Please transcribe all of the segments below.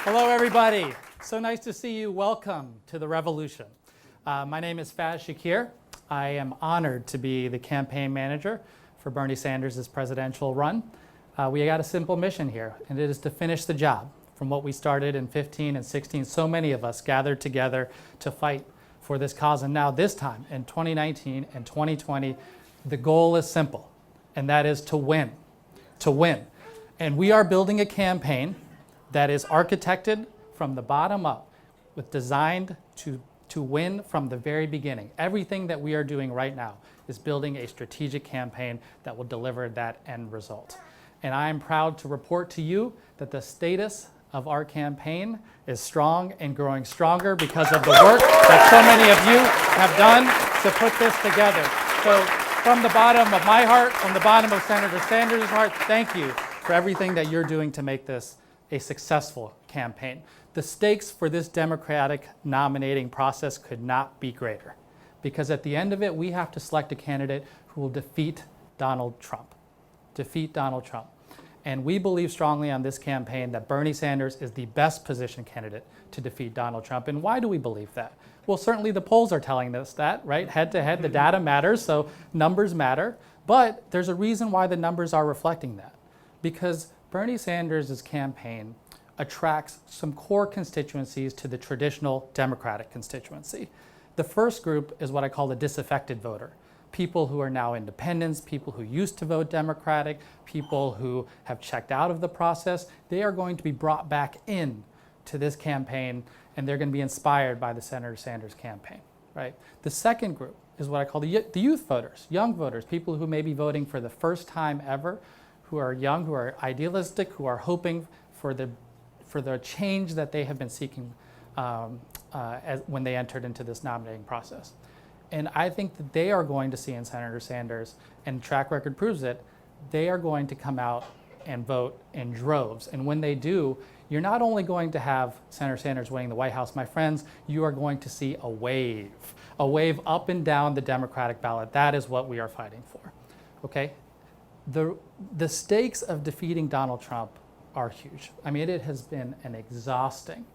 Hello, everybody. So nice to see you. Welcome to the revolution. My name is Faz Shakir. I am honored to be the campaign manager for Bernie Sanders' presidential run. We got a simple mission here, and it is to finish the job from what we started in 15 and 16. So many of us gathered together to fight for this cause. And now this time, in 2019 and 2020, the goal is simple, and that is to win. To win. And we are building a campaign that is architected from the bottom up, with designed to win from the very beginning. Everything that we are doing right now is building a strategic campaign that will deliver that end result. And I am proud to report to you that the status of our campaign is strong and growing stronger because of the work that so many of you have done to put this together. So from the bottom of my heart, from the bottom of Senator Sanders' heart, thank you for everything that you're doing to make this a successful campaign. The stakes for this democratic nominating process could not be greater, because at the end of it, we have to select a candidate who will defeat Donald Trump. Defeat Donald Trump. And we believe strongly on this campaign that Bernie Sanders is the best positioned candidate to defeat Donald Trump. And why do we believe that? Well, certainly the polls are telling us that, right? Head to head, the data matters, so numbers matter. But there's a reason why the numbers are reflecting that. Because Bernie Sanders' campaign attracts some core constituencies to the traditional Democratic constituency. The first group is what I call the disaffected voter. People who are now independents, people who used to vote Democratic, people who have checked out of the process. They are going to be brought back in to this campaign, and they're going to be inspired by the Senator Sanders campaign, right? The second group is what I call the youth voters, young voters, people who may be voting for the first time ever, who are young, who are idealistic, who are hoping for the change that they have been seeking when they entered into this nominating process. And I think that they are going to see in Senator Sanders, and track record proves it, they are going to come out and vote in droves. And when they do, you're not only going to have Senator Sanders winning the White House, my friends, you are going to see a wave up and down the Democratic ballot. That is what we are fighting for, okay? The stakes of defeating Donald Trump are huge. I mean, it has been an exhausting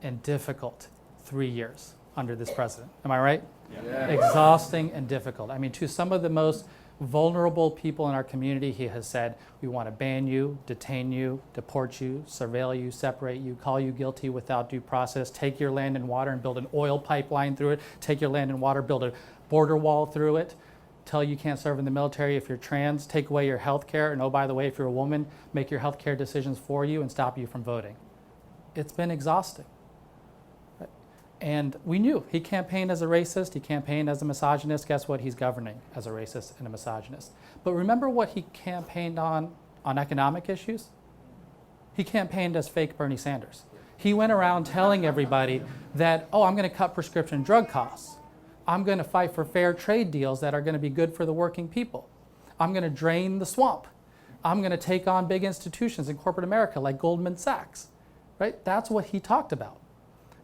and difficult 3 years under this president. Am I right? Yeah. Exhausting and difficult. I mean, to some of the most vulnerable people in our community, he has said, we want to ban you, detain you, deport you, surveil you, separate you, call you guilty without due process, take your land and water and build an oil pipeline through it, take your land and water, build a border wall through it, tell you can't serve in the military if you're trans, take away your health care, and oh, by the way, if you're a woman, make your health care decisions for you and stop you from voting. It's been exhausting. And we knew he campaigned as a racist, he campaigned as a misogynist. Guess what? He's governing as a racist and a misogynist. But remember what he campaigned on economic issues? He campaigned as fake Bernie Sanders. He went around telling everybody that, oh, I'm going to cut prescription drug costs. I'm going to fight for fair trade deals that are going to be good for the working people. I'm going to drain the swamp. I'm going to take on big institutions in corporate America like Goldman Sachs, right? That's what he talked about.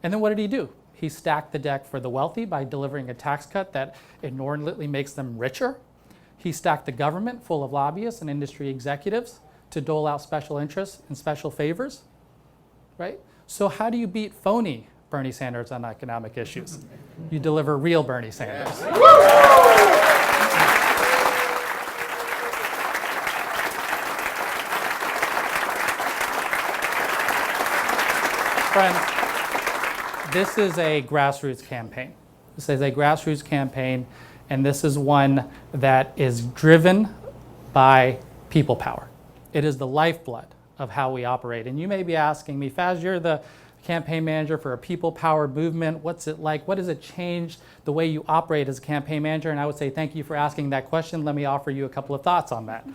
And then what did he do? He stacked the deck for the wealthy by delivering a tax cut that inordinately makes them richer. He stacked the government full of lobbyists and industry executives to dole out special interests and special favors, right? So how do you beat phony Bernie Sanders on economic issues? You deliver real Bernie Sanders. Friends, this is a grassroots campaign. This is a grassroots campaign, and this is one that is driven by people power. It is the lifeblood of how we operate. And you may be asking me, Faz, you're the campaign manager for a people-powered movement. What's it like? What does it change the way you operate as a campaign manager? And I would say, thank you for asking that question. Let me offer you a couple of thoughts on that.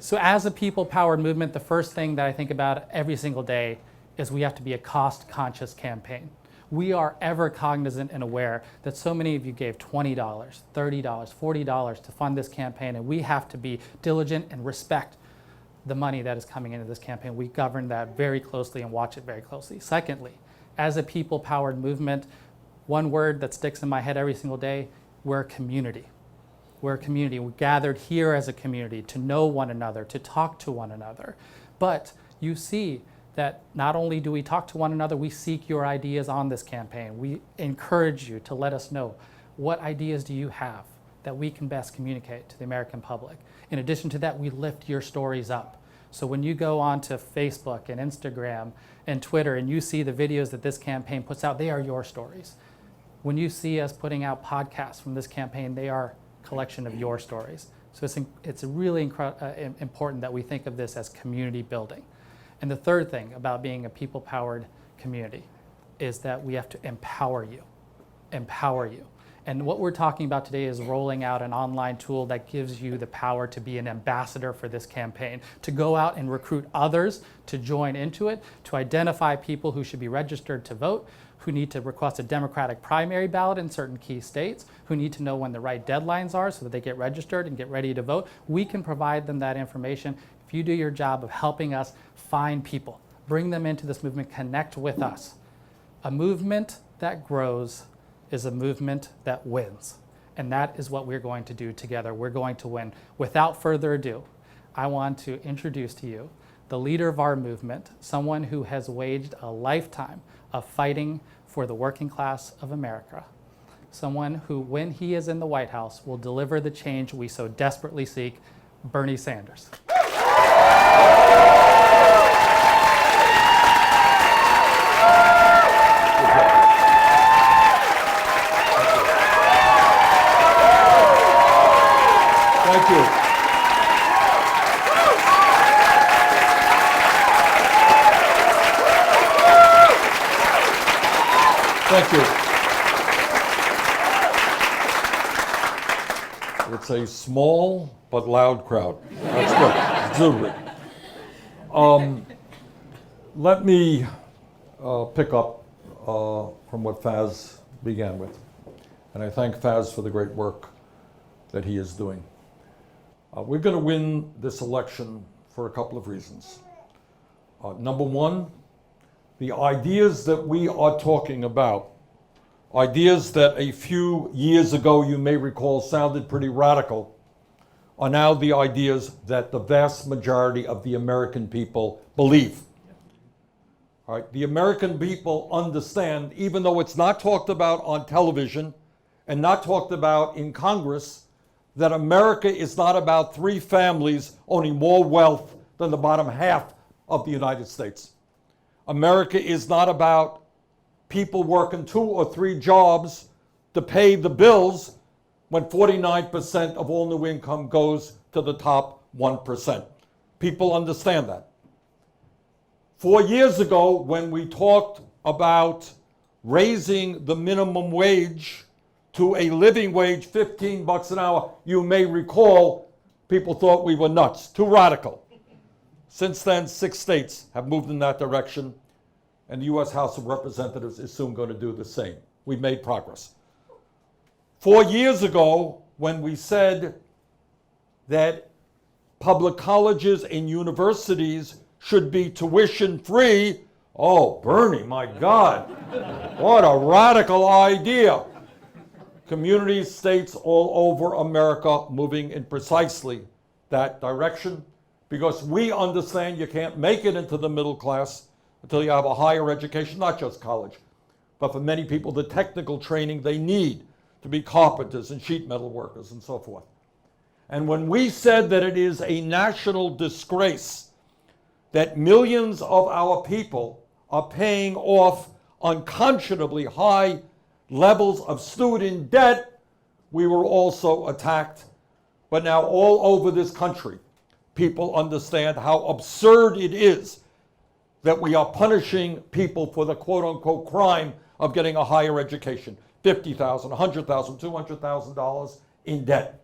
So as a people-powered movement, the first thing that I think about every single day is we have to be a cost-conscious campaign. We are ever cognizant and aware that so many of you gave $20, $30, $40 to fund this campaign, and we have to be diligent and respect the money that is coming into this campaign. We govern that very closely and watch it very closely. Secondly, as a people-powered movement, one word that sticks in my head every single day, we're a community. We're a community. We're gathered here as a community to know one another, to talk to one another. But you see that not only do we talk to one another, we seek your ideas on this campaign. We encourage you to let us know what ideas do you have that we can best communicate to the American public. In addition to that, we lift your stories up. So when you go onto Facebook and Instagram and Twitter and you see the videos that this campaign puts out, they are your stories. When you see us putting out podcasts from this campaign, they are a collection of your stories. So it's really important that we think of this as community building. And the third thing about being a people-powered community is that we have to empower you. Empower you. And what we're talking about today is rolling out an online tool that gives you the power to be an ambassador for this campaign, to go out and recruit others to join into it, to identify people who should be registered to vote, who need to request a Democratic primary ballot in certain key states, who need to know when the right deadlines are so that they get registered and get ready to vote. We can provide them that information if you do your job of helping us find people, bring them into this movement, connect with us. A movement that grows is a movement that wins. And that is what we're going to do together. We're going to win. Without further ado, I want to introduce to you the leader of our movement, someone who has waged a lifetime of fighting for the working class of America, someone who, when he is in the White House, will deliver the change we so desperately seek, Bernie Sanders. Thank you. Thank you. It's a small but loud crowd. That's good. Let me pick up from what Faz began with. And I thank Faz for the great work that he is doing. We're going to win this election for a couple of reasons. Number one, the ideas that we are talking about, ideas that a few years ago you may recall sounded pretty radical, are now the ideas that the vast majority of the American people believe. All right, the American people understand, even though it's not talked about on television and not talked about in Congress, that America is not about three families owning more wealth than the bottom half of the United States. America is not about people working 2 or 3 jobs to pay the bills when 49% of all new income goes to the top 1%. People understand that. 4 years ago, when we talked about raising the minimum wage to a living wage, $15 an hour, you may recall, people thought we were nuts, too radical. Since then, 6 states have moved in that direction, and the U.S. House of Representatives is soon going to do the same. We've made progress. 4 years ago, when we said that public colleges and universities should be tuition-free, oh, Bernie, my God, what a radical idea. Communities, states all over America moving in precisely that direction, because we understand you can't make it into the middle class until you have a higher education, not just college, but for many people, the technical training they need to be carpenters and sheet metal workers and so forth. And when we said that it is a national disgrace that millions of our people are paying off unconscionably high levels of student debt, we were also attacked. But now all over this country, people understand how absurd it is that we are punishing people for the quote-unquote crime of getting a higher education, $50,000, $100,000, $200,000 in debt.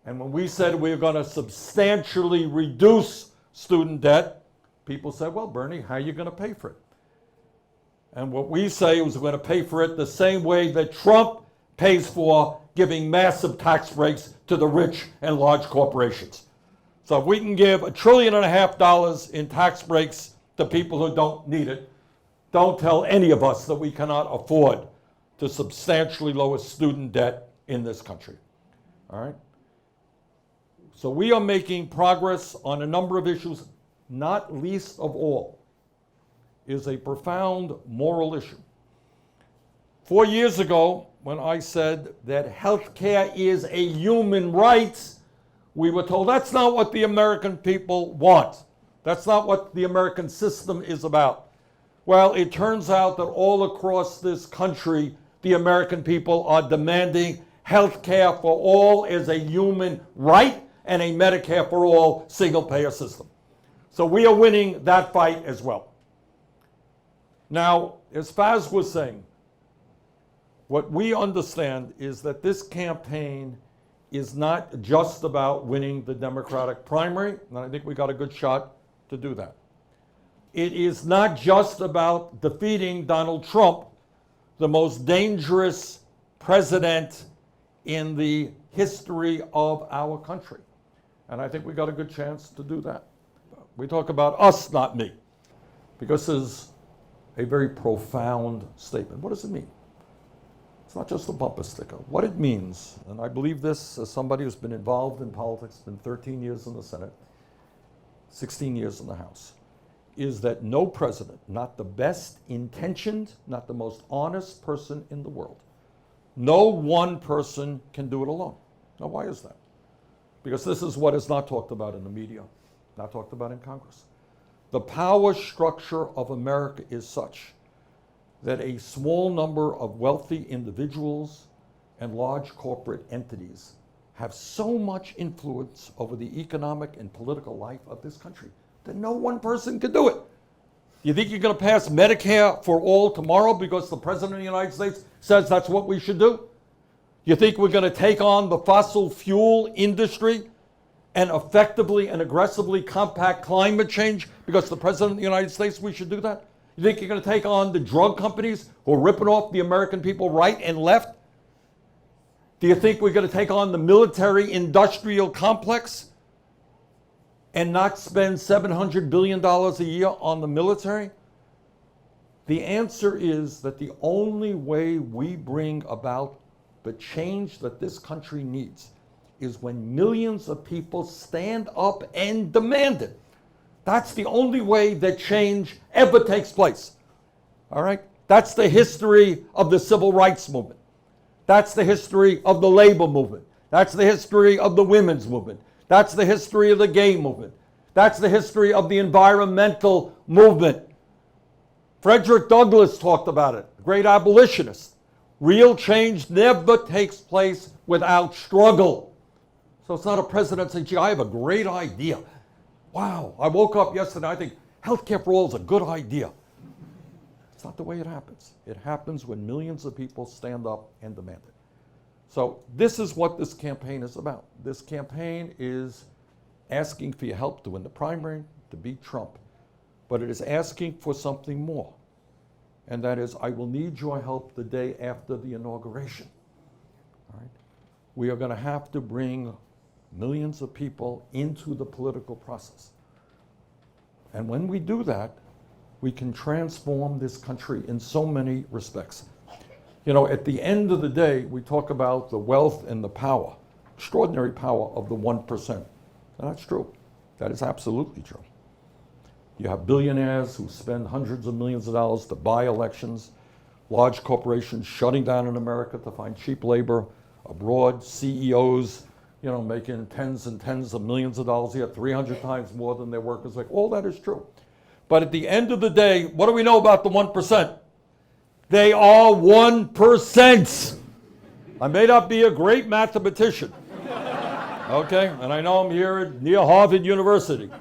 And when we said we were going to substantially reduce student debt, people said, well, Bernie, how are you going to pay for it? And what we say is we're going to pay for it the same way that Trump pays for giving massive tax breaks to the rich and large corporations. So if we can give $1.5 trillion in tax breaks to people who don't need it, don't tell any of us that we cannot afford to substantially lower student debt in this country. All right? So we are making progress on a number of issues, not least of all is a profound moral issue. 4 years ago, when I said that health care is a human right, we were told that's not what the American people want. That's not what the American system is about. Well, it turns out that all across this country, the American people are demanding health care for all as a human right and a Medicare for all single-payer system. So we are winning that fight as well. Now, as Faz was saying, what we understand is that this campaign is not just about winning the Democratic primary, and I think we got a good shot to do that. It is not just about defeating Donald Trump, the most dangerous president in the history of our country. And I think we got a good chance to do that. We talk about us, not me, because this is a very profound statement. What does it mean? It's not just a bumper sticker. What it means, and I believe this as somebody who's been involved in politics, been 13 years in the Senate, 16 years in the House, is that no president, not the best intentioned, not the most honest person in the world, no one person can do it alone. Now, why is that? Because this is what is not talked about in the media, not talked about in Congress. The power structure of America is such that a small number of wealthy individuals and large corporate entities have so much influence over the economic and political life of this country that no one person can do it. You think you're going to pass Medicare for all tomorrow because the President of the United States says that's what we should do? You think we're going to take on the fossil fuel industry and effectively and aggressively combat climate change because the President of the United States, we should do that? You think you're going to take on the drug companies who are ripping off the American people right and left? Do you think we're going to take on the military-industrial complex and not spend $700 billion a year on the military? The answer is that the only way we bring about the change that this country needs is when millions of people stand up and demand it. That's the only way that change ever takes place. All right? That's the history of the civil rights movement. That's the history of the labor movement. That's the history of the women's movement. That's the history of the gay movement. That's the history of the environmental movement. Frederick Douglass talked about it, the great abolitionist. Real change never takes place without struggle. So it's not a president saying, gee, I have a great idea. Wow, I woke up yesterday, I think healthcare for all is a good idea. It's not the way it happens. It happens when millions of people stand up and demand it. So this is what this campaign is about. This campaign is asking for your help to win the primary, to beat Trump. But it is asking for something more. And that is, I will need your help the day after the inauguration. All right? We are going to have to bring millions of people into the political process. And when we do that, we can transform this country in so many respects. You know, at the end of the day, we talk about the wealth and the power, extraordinary power of the 1%. And that's true. That is absolutely true. You have billionaires who spend hundreds of millions of dollars to buy elections, large corporations shutting down in America to find cheap labor abroad, CEOs, you know, making tens and tens of millions of dollars a year, 300 times more than their workers make. All that is true. But at the end of the day, what do we know about the 1%? They are 1%. I may not be a great mathematician, okay? And I know I'm here near Harvard University.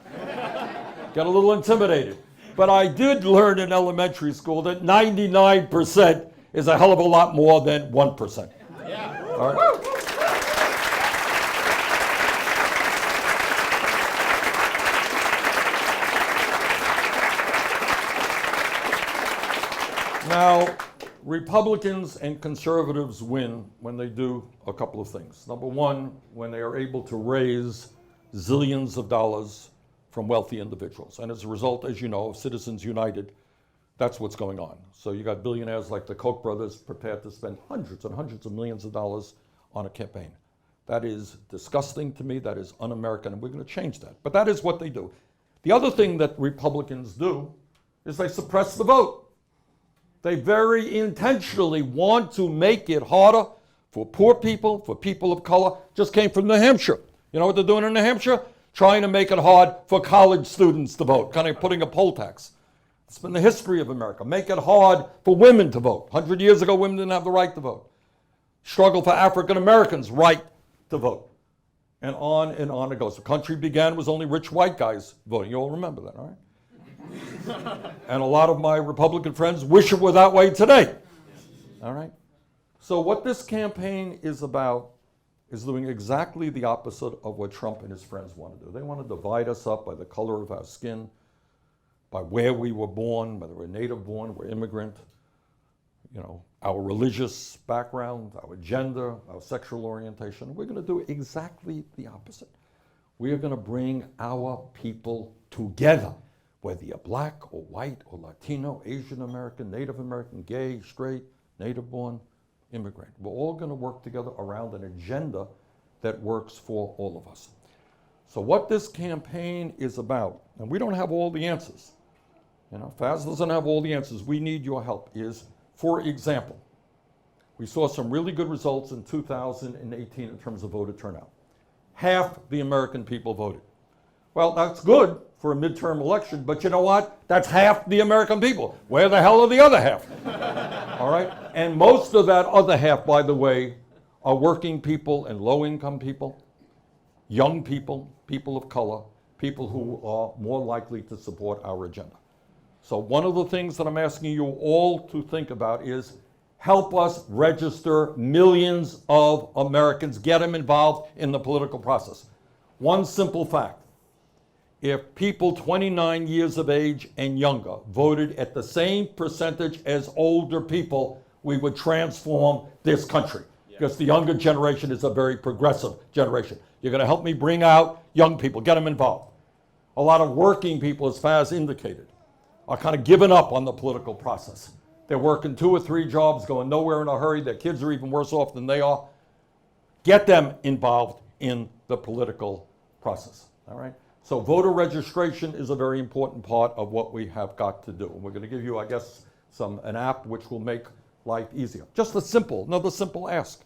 Got a little intimidated. But I did learn in elementary school that 99% is a hell of a lot more than 1%. Yeah. All right. Now, Republicans and conservatives win when they do a couple of things. Number one, when they are able to raise zillions of dollars from wealthy individuals. And as a result, as you know, of Citizens United, that's what's going on. So you got billionaires like the Koch brothers prepared to spend hundreds and hundreds of millions of dollars on a campaign. That is disgusting to me. That is un-American, and we're going to change that. But that is what they do. The other thing that Republicans do is they suppress the vote. They very intentionally want to make it harder for poor people, for people of color. Just came from New Hampshire. You know what they're doing in New Hampshire? Trying to make it hard for college students to vote, kind of putting a poll tax. It's been the history of America. Make it hard for women to vote. 100 years ago, women didn't have the right to vote. Struggle for African Americans' right to vote. And on it goes. The country began with only rich white guys voting. You all remember that, all right? And a lot of my Republican friends wish it were that way today. All right? So what this campaign is about is doing exactly the opposite of what Trump and his friends want to do. They want to divide us up by the color of our skin, by where we were born, whether we're native born, we're immigrant, you know, our religious background, our gender, our sexual orientation. We're going to do exactly the opposite. We are going to bring our people together, whether you're black or white or Latino, Asian American, Native American, gay, straight, native born, immigrant. We're all going to work together around an agenda that works for all of us. So what this campaign is about, and we don't have all the answers. You know, Faz doesn't have all the answers. We need your help. Is, for example, we saw some really good results in 2018 in terms of voter turnout. Half the American people voted. Well, that's good for a midterm election, but you know what? That's half the American people. Where the hell are the other half? All right? And most of that other half, by the way, are working people and low-income people, young people, people of color, people who are more likely to support our agenda. So one of the things that I'm asking you all to think about is help us register millions of Americans, get them involved in the political process. One simple fact, if people 29 years of age and younger voted at the same percentage as older people, we would transform this country. Because the younger generation is a very progressive generation. You're going to help me bring out young people, get them involved. A lot of working people, as Faz indicated, are kind of giving up on the political process. They're working 2 or 3 jobs, going nowhere in a hurry. Their kids are even worse off than they are. Get them involved in the political process, all right? So voter registration is a very important part of what we have got to do. And we're going to give you, I guess, an app which will make life easier. Just another simple ask.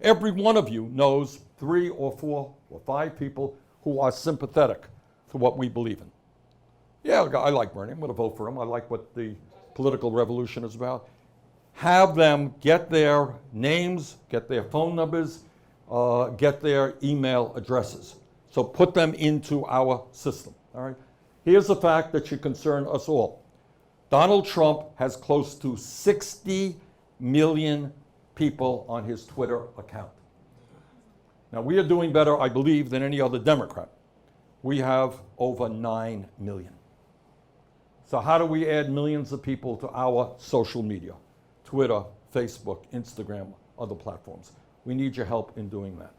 Every one of you knows 3 or 4 or 5 people who are sympathetic to what we believe in. Yeah, I like Bernie. I'm going to vote for him. I like what the political revolution is about. Have them get their names, get their phone numbers, get their email addresses. So put them into our system, all right? Here's the fact that should concern us all. Donald Trump has close to 60 million people on his Twitter account. Now, we are doing better, I believe, than any other Democrat. We have over 9 million. So how do we add millions of people to our social media? Twitter, Facebook, Instagram, other platforms. We need your help in doing that.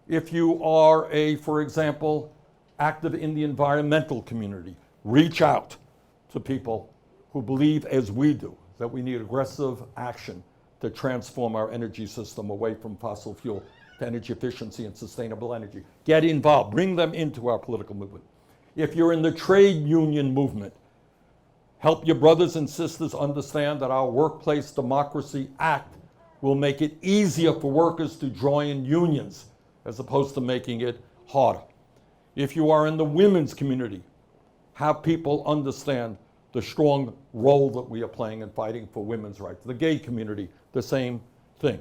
If you are for example, active in the environmental community, reach out to people who believe, as we do, that we need aggressive action to transform our energy system away from fossil fuel to energy efficiency and sustainable energy. Get involved, bring them into our political movement. If you're in the trade union movement, help your brothers and sisters understand that our Workplace Democracy Act will make it easier for workers to join unions as opposed to making it harder. If you are in the women's community, have people understand the strong role that we are playing in fighting for women's rights. The gay community, the same thing.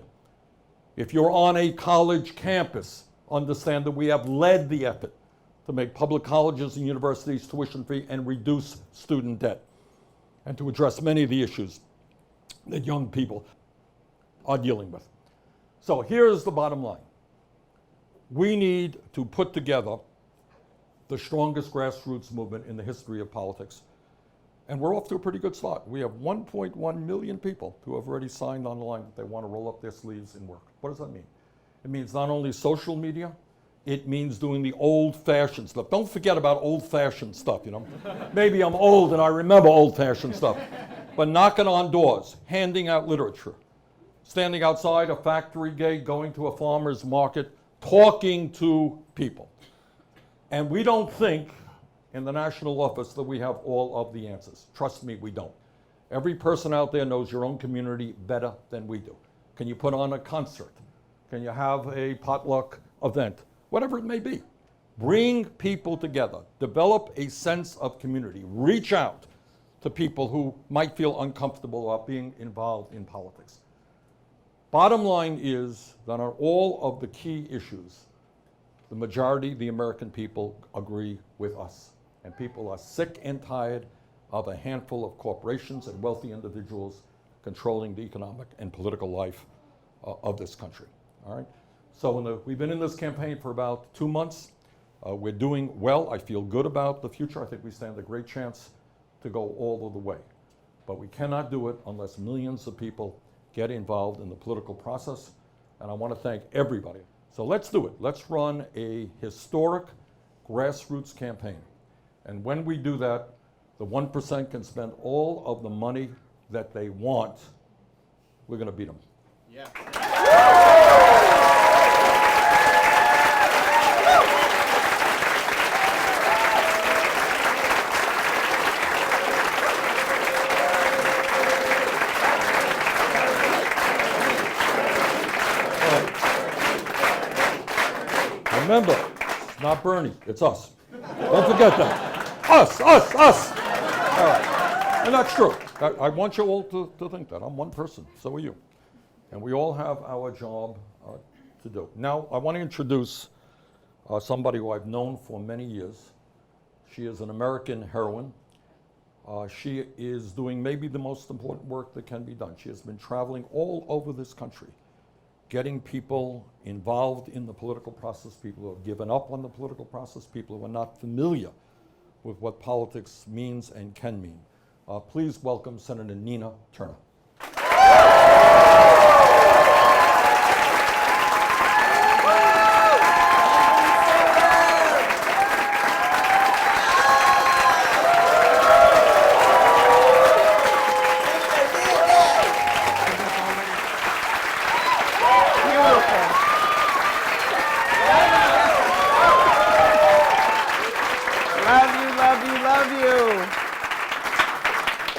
If you're on a college campus, understand that we have led the effort to make public colleges and universities tuition-free and reduce student debt, and to address many of the issues that young people are dealing with. So here's the bottom line. We need to put together the strongest grassroots movement in the history of politics. And we're off to a pretty good start. We have 1.1 million people who have already signed on the line that they want to roll up their sleeves and work. What does that mean? It means not only social media, it means doing the old-fashioned stuff. Don't forget about old-fashioned stuff, you know. Maybe I'm old and I remember old-fashioned stuff. But knocking on doors, handing out literature, standing outside a factory gate, going to a farmer's market, talking to people. And we don't think in the national office that we have all of the answers. Trust me, we don't. Every person out there knows your own community better than we do. Can you put on a concert? Can you have a potluck event? Whatever it may be. Bring people together. Develop a sense of community. Reach out to people who might feel uncomfortable about being involved in politics. Bottom line is that on all of the key issues, the majority of the American people agree with us. And people are sick and tired of a handful of corporations and wealthy individuals controlling the economic and political life of this country. All right? So we've been in this campaign for about 2 months. We're doing well. I feel good about the future. I think we stand a great chance to go all of the way. But we cannot do it unless millions of people get involved in the political process. And I want to thank everybody. So let's do it. Let's run a historic grassroots campaign. And when we do that, the 1% can spend all of the money that they want. We're going to beat them. Yeah. Remember, it's not Bernie, it's us. Don't forget that. Us. All right. And that's true. I want you all to think that. I'm one person, so are you. And we all have our job to do. Now, I want to introduce somebody who I've known for many years. She is an American heroine. She is doing maybe the most important work that can be done. She has been traveling all over this country, getting people involved in the political process, people who have given up on the political process, people who are not familiar with what politics means and can mean. Please welcome Senator Nina Turner.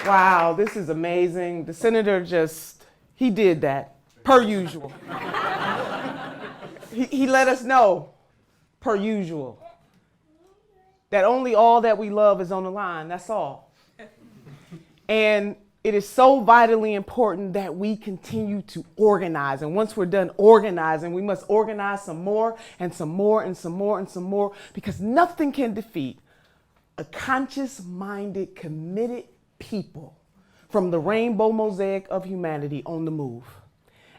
Wow, this is amazing. The senator he did that, per usual. He let us know, per usual, that only all that we love is on the line, that's all. And it is so vitally important that we continue to organize. And once we're done organizing, we must organize some more and some more and some more and some more, because nothing can defeat a conscious-minded, committed people from the rainbow mosaic of humanity on the move.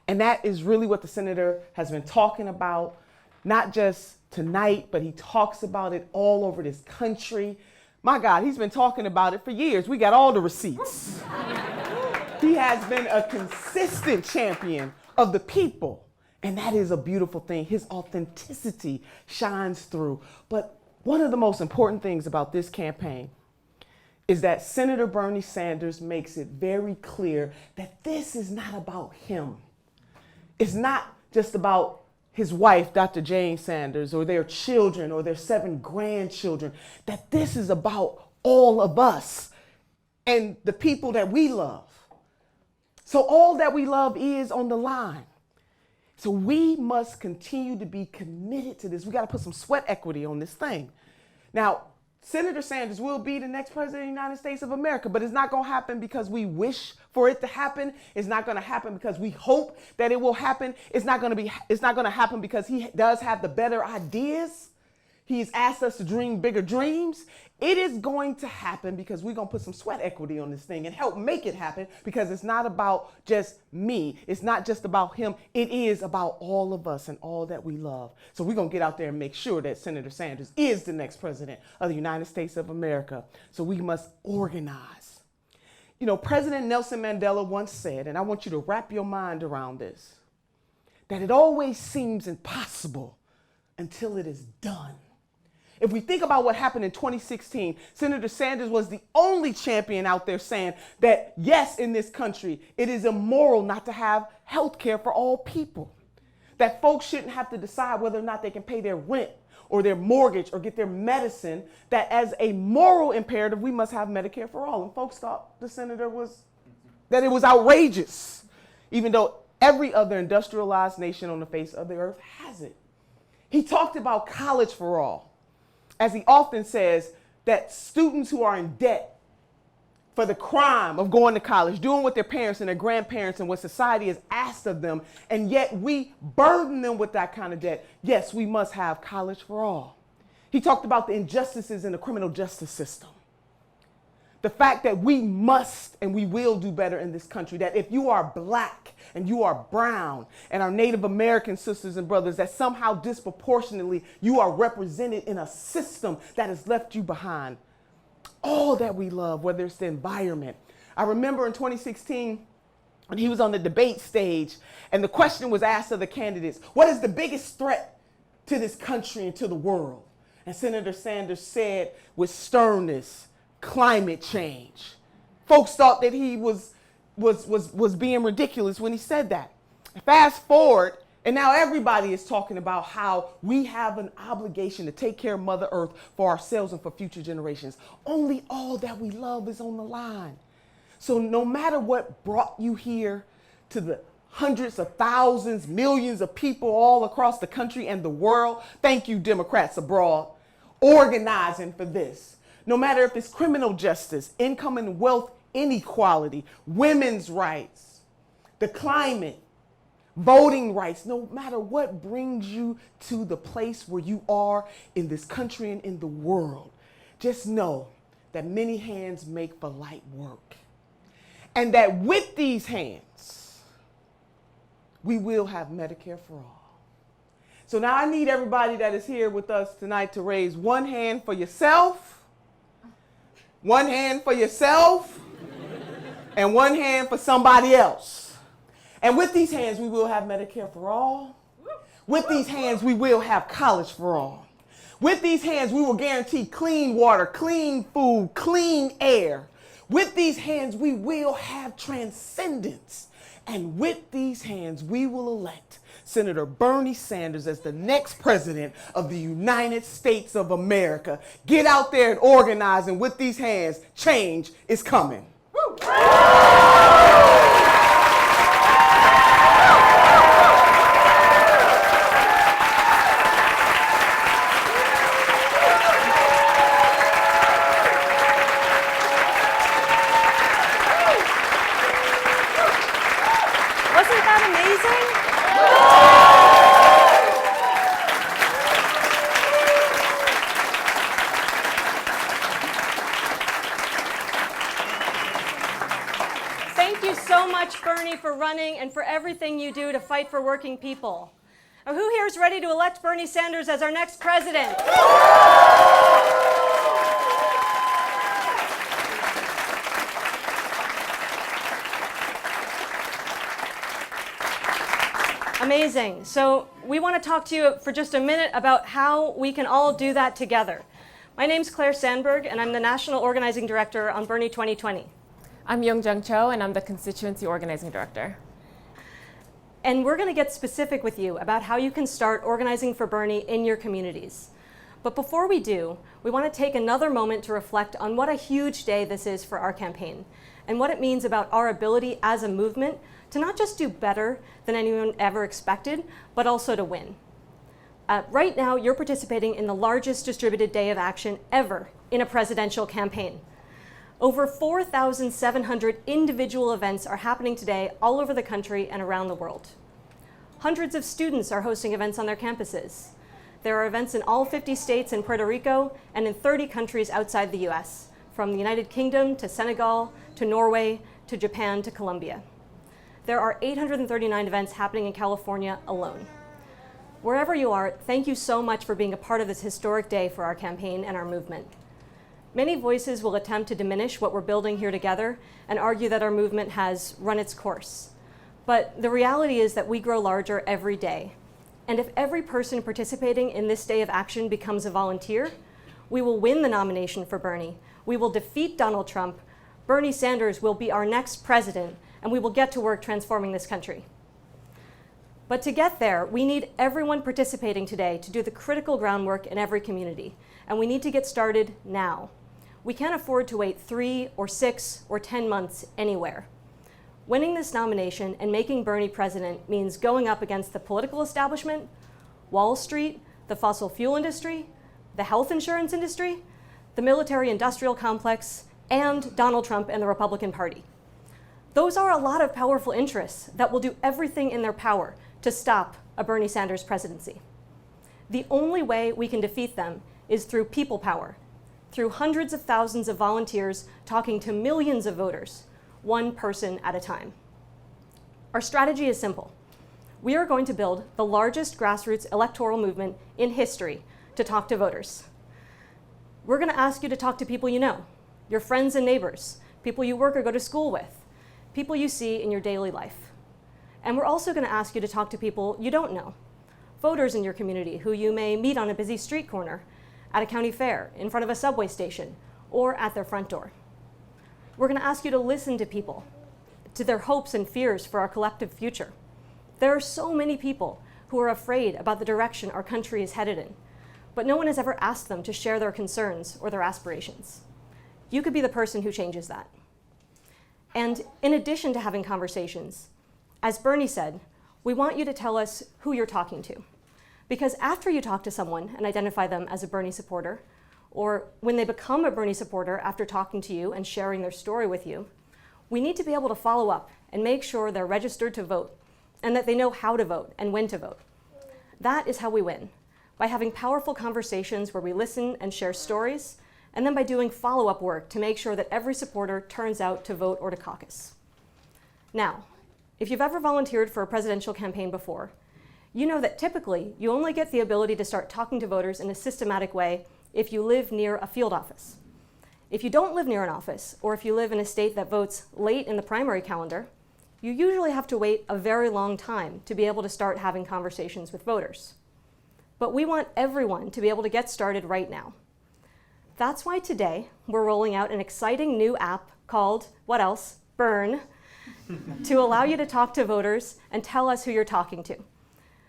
And that is really what the senator has been talking about, not just tonight, but he talks about it all over this country. My God, he's been talking about it for years. We got all the receipts. He has been a consistent champion of the people. And that is a beautiful thing. His authenticity shines through. But one of the most important things about this campaign is that Senator Bernie Sanders makes it very clear that this is not about him. It's not just about his wife, Dr. Jane Sanders, or their children, or their 7 grandchildren, that this is about all of us and the people that we love. So all that we love is on the line. So we must continue to be committed to this. We got to put some sweat equity on this thing. Now, Senator Sanders will be the next president of the United States of America, but it's not going to happen because we wish for it to happen. It's not going to happen because we hope that it will happen. It's not going to happen because he does have the better ideas. He's asked us to dream bigger dreams. It is going to happen because we're going to put some sweat equity on this thing and help make it happen, because it's not about just me. It's not just about him. It is about all of us and all that we love. So we're going to get out there and make sure that Senator Sanders is the next president of the United States of America. So we must organize. You know, President Nelson Mandela once said, and I want you to wrap your mind around this, that it always seems impossible until it is done. If we think about what happened in 2016, Senator Sanders was the only champion out there saying that, yes, in this country, it is immoral not to have health care for all people. That folks shouldn't have to decide whether or not they can pay their rent or their mortgage or get their medicine, that as a moral imperative, we must have Medicare for all. And folks thought the senator that it was outrageous, even though every other industrialized nation on the face of the earth has it. He talked about college for all. As he often says, that students who are in debt for the crime of going to college, doing what their parents and their grandparents and what society has asked of them, and yet we burden them with that kind of debt. Yes, we must have college for all. He talked about the injustices in the criminal justice system. The fact that we must and we will do better in this country, that if you are black and you are brown and our Native American sisters and brothers, that somehow disproportionately you are represented in a system that has left you behind. All that we love, whether it's the environment. I remember in 2016, when he was on the debate stage, and the question was asked of the candidates, what is the biggest threat to this country and to the world? And Senator Sanders said with sternness, climate change. Folks thought that he was being ridiculous when he said that. Fast forward, and now everybody is talking about how we have an obligation to take care of Mother Earth for ourselves and for future generations. Only all that we love is on the line. So no matter what brought you here to the hundreds of thousands, millions of people all across the country and the world, thank you, Democrats abroad, organizing for this. No matter if it's criminal justice, income and wealth inequality, women's rights, the climate, voting rights, no matter what brings you to the place where you are in this country and in the world, just know that many hands make for light work. And that with these hands, we will have Medicare for all. So now I need everybody that is here with us tonight to raise one hand for yourself, one hand for yourself, and one hand for somebody else. And with these hands, we will have Medicare for all. With these hands, we will have college for all. With these hands, we will guarantee clean water, clean food, clean air. With these hands, we will have transcendence. And with these hands, we will elect Senator Bernie Sanders as the next president of the United States of America. Get out there and organize, and with these hands, change is coming. Bernie, for running and for everything you do to fight for working people. Now, who here is ready to elect Bernie Sanders as our next president? Amazing. So we want to talk to you for just a minute about how we can all do that together. My name's Claire Sandberg, and I'm the National Organizing Director on Bernie 2020. I'm Young-Jung Cho, and I'm the Constituency Organizing Director. And we're going to get specific with you about how you can start organizing for Bernie in your communities. But before we do, we want to take another moment to reflect on what a huge day this is for our campaign, and what it means about our ability as a movement to not just do better than anyone ever expected, but also to win. Right now, you're participating in the largest distributed day of action ever in a presidential campaign. Over 4,700 individual events are happening today all over the country and around the world. Hundreds of students are hosting events on their campuses. There are events in all 50 states and Puerto Rico and in 30 countries outside the US, from the United Kingdom to Senegal to Norway to Japan to Colombia. There are 839 events happening in California alone. Wherever you are, thank you so much for being a part of this historic day for our campaign and our movement. Many voices will attempt to diminish what we're building here together and argue that our movement has run its course. But the reality is that we grow larger every day. And if every person participating in this day of action becomes a volunteer, we will win the nomination for Bernie. We will defeat Donald Trump. Bernie Sanders will be our next president, and we will get to work transforming this country. But to get there, we need everyone participating today to do the critical groundwork in every community, and we need to get started now. We can't afford to wait 3 or 6 or 10 months anywhere. Winning this nomination and making Bernie president means going up against the political establishment, Wall Street, the fossil fuel industry, the health insurance industry, the military-industrial complex, and Donald Trump and the Republican Party. Those are a lot of powerful interests that will do everything in their power to stop a Bernie Sanders presidency. The only way we can defeat them is through people power, through hundreds of thousands of volunteers talking to millions of voters, one person at a time. Our strategy is simple. We are going to build the largest grassroots electoral movement in history to talk to voters. We're going to ask you to talk to people you know, your friends and neighbors, people you work or go to school with, people you see in your daily life. And we're also going to ask you to talk to people you don't know, voters in your community who you may meet on a busy street corner, at a county fair, in front of a subway station, or at their front door. We're going to ask you to listen to people, to their hopes and fears for our collective future. There are so many people who are afraid about the direction our country is headed in, but no one has ever asked them to share their concerns or their aspirations. You could be the person who changes that. And in addition to having conversations, as Bernie said, we want you to tell us who you're talking to. Because after you talk to someone and identify them as a Bernie supporter, or when they become a Bernie supporter after talking to you and sharing their story with you, we need to be able to follow up and make sure they're registered to vote and that they know how to vote and when to vote. That is how we win, by having powerful conversations where we listen and share stories, and then by doing follow-up work to make sure that every supporter turns out to vote or to caucus. Now, if you've ever volunteered for a presidential campaign before, you know that typically you only get the ability to start talking to voters in a systematic way if you live near a field office. If you don't live near an office, or if you live in a state that votes late in the primary calendar, you usually have to wait a very long time to be able to start having conversations with voters. But we want everyone to be able to get started right now. That's why today we're rolling out an exciting new app called, what else? Burn, to allow you to talk to voters and tell us who you're talking to,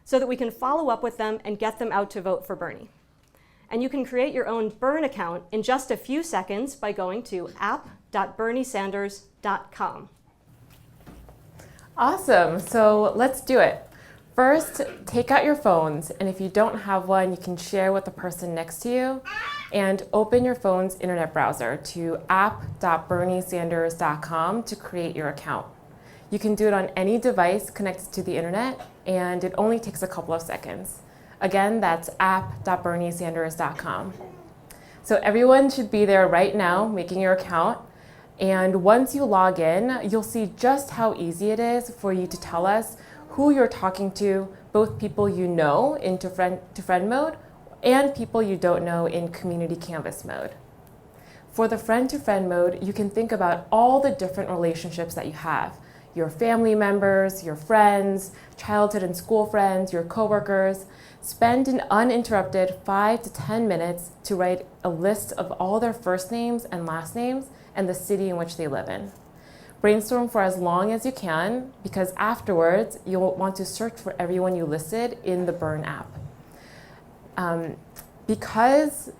so that we can follow up with them and get them out to vote for Bernie. And you can create your own Burn account in just a few seconds by going to app.berniesanders.com. Awesome, so let's do it. First, take out your phones, and if you don't have one, you can share with the person next to you, and open your phone's internet browser to app.berniesanders.com to create your account. You can do it on any device connected to the internet, and it only takes a couple of seconds. Again, that's app.berniesanders.com. So everyone should be there right now making your account, and once you log in, you'll see just how easy it is for you to tell us who you're talking to, both people you know in friend mode and people you don't know in community canvas mode. For the friend-to-friend mode, you can think about all the different relationships that you have. Your family members, your friends, childhood and school friends, your coworkers. Spend an uninterrupted 5 to 10 minutes to write a list of all their first names and last names and the city in which they live in. Brainstorm for as long as you can, because afterwards you'll want to search for everyone you listed in the Burn app. Because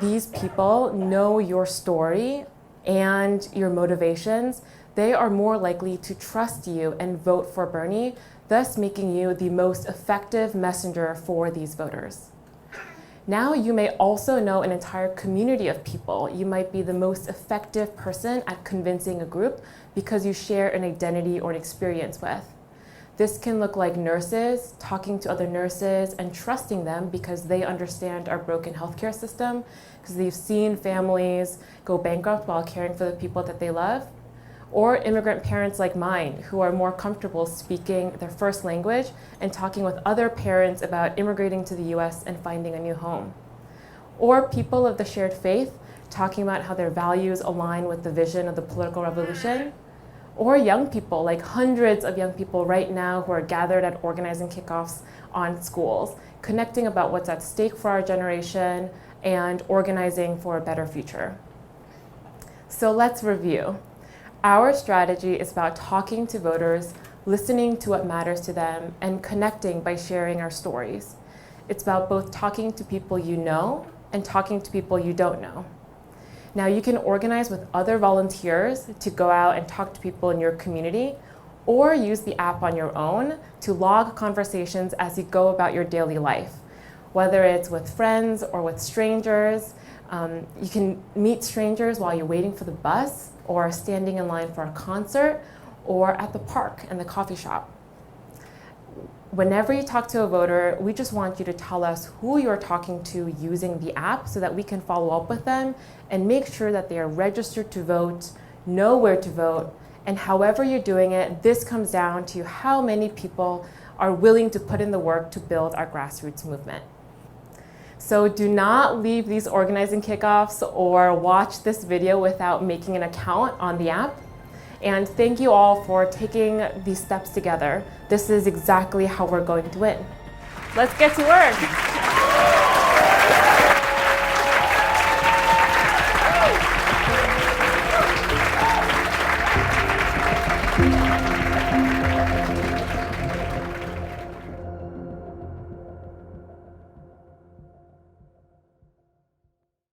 these people know your story and your motivations, they are more likely to trust you and vote for Bernie, thus making you the most effective messenger for these voters. Now you may also know an entire community of people. You might be the most effective person at convincing a group because you share an identity or an experience with. This can look like nurses, talking to other nurses and trusting them because they understand our broken healthcare system, because they've seen families go bankrupt while caring for the people that they love. Or immigrant parents like mine who are more comfortable speaking their first language and talking with other parents about immigrating to the US and finding a new home. Or people of the shared faith talking about how their values align with the vision of the political revolution. Or young people, like hundreds of young people right now who are gathered at organizing kickoffs on schools, connecting about what's at stake for our generation and organizing for a better future. So let's review. Our strategy is about talking to voters, listening to what matters to them, and connecting by sharing our stories. It's about both talking to people you know and talking to people you don't know. Now, you can organize with other volunteers to go out and talk to people in your community, or use the app on your own to log conversations as you go about your daily life. Whether it's with friends or with strangers, you can meet strangers while you're waiting for the bus, or standing in line for a concert, or at the park and the coffee shop. Whenever you talk to a voter, we just want you to tell us who you're talking to using the app so that we can follow up with them and make sure that they are registered to vote, know where to vote, and however you're doing it, this comes down to how many people are willing to put in the work to build our grassroots movement. So do not leave these organizing kickoffs or watch this video without making an account on the app. And thank you all for taking these steps together. This is exactly how we're going to win. Let's get to work.